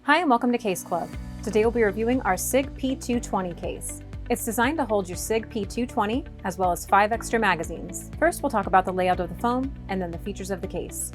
Hi and welcome to Case Club. Today we'll be reviewing our SIG P220 case. It's designed to hold your SIG P220 as well as 5 extra magazines. First we'll talk about the layout of the foam and then the features of the case.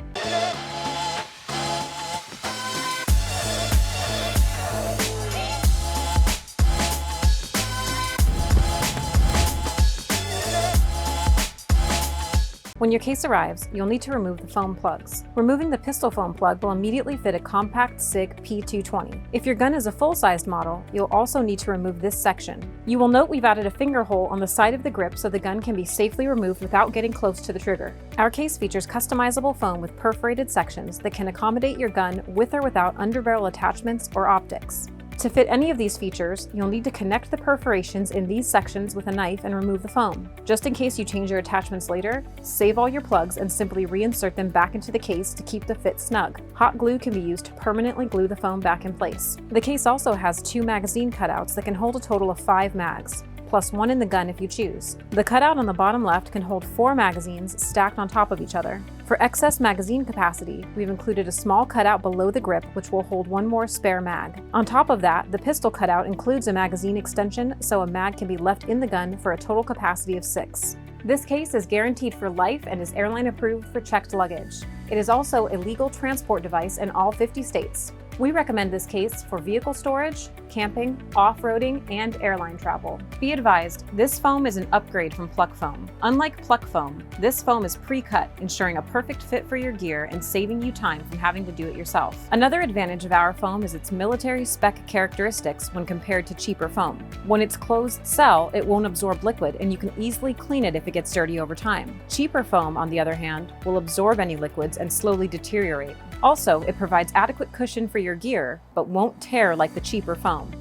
When your case arrives, you'll need to remove the foam plugs. Removing the pistol foam plug will immediately fit a compact SIG P220. If your gun is a full-sized model, you'll also need to remove this section. You will note we've added a finger hole on the side of the grip so the gun can be safely removed without getting close to the trigger. Our case features customizable foam with perforated sections that can accommodate your gun with or without underbarrel attachments or optics. To fit any of these features, you'll need to connect the perforations in these sections with a knife and remove the foam. Just in case you change your attachments later, save all your plugs and simply reinsert them back into the case to keep the fit snug. Hot glue can be used to permanently glue the foam back in place. The case also has 2 magazine cutouts that can hold a total of 5 mags, plus 1 in the gun if you choose. The cutout on the bottom left can hold 4 magazines stacked on top of each other. For excess magazine capacity, we've included a small cutout below the grip which will hold 1 more spare mag. On top of that, the pistol cutout includes a magazine extension so a mag can be left in the gun for a total capacity of 6. This case is guaranteed for life and is airline approved for checked luggage. It is also a legal transport device in all 50 states. We recommend this case for vehicle storage, camping, off-roading, and airline travel. Be advised, this foam is an upgrade from Pluck Foam. Unlike Pluck Foam, this foam is pre-cut, ensuring a perfect fit for your gear and saving you time from having to do it yourself. Another advantage of our foam is its military spec characteristics when compared to cheaper foam. When it's closed cell, it won't absorb liquid and you can easily clean it if it gets dirty over time. Cheaper foam, on the other hand, will absorb any liquids and slowly deteriorate. Also, it provides adequate cushion for your gear, but won't tear like the cheaper foam.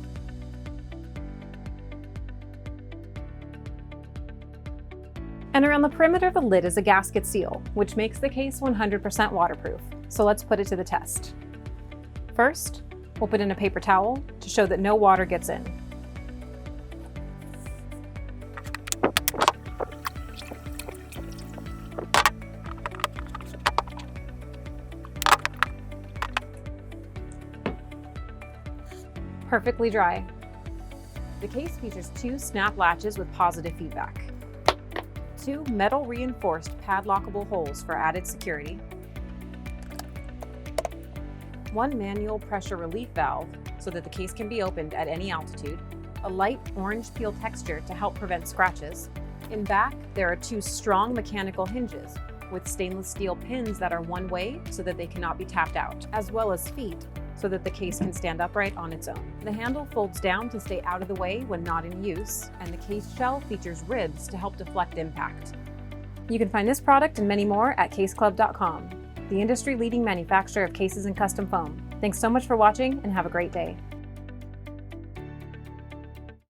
And around the perimeter of the lid is a gasket seal, which makes the case 100% waterproof. So let's put it to the test. First, we'll put in a paper towel to show that no water gets in. Perfectly dry. The case features 2 snap latches with positive feedback, 2 metal reinforced padlockable holes for added security, 1 manual pressure relief valve so that the case can be opened at any altitude, a light orange peel texture to help prevent scratches. In back, there are 2 strong mechanical hinges with stainless steel pins that are one way so that they cannot be tapped out, as well as feet so that the case can stand upright on its own. The handle folds down to stay out of the way when not in use, and the case shell features ribs to help deflect impact. You can find this product and many more at caseclub.com, the industry-leading manufacturer of cases and custom foam. Thanks so much for watching and have a great day.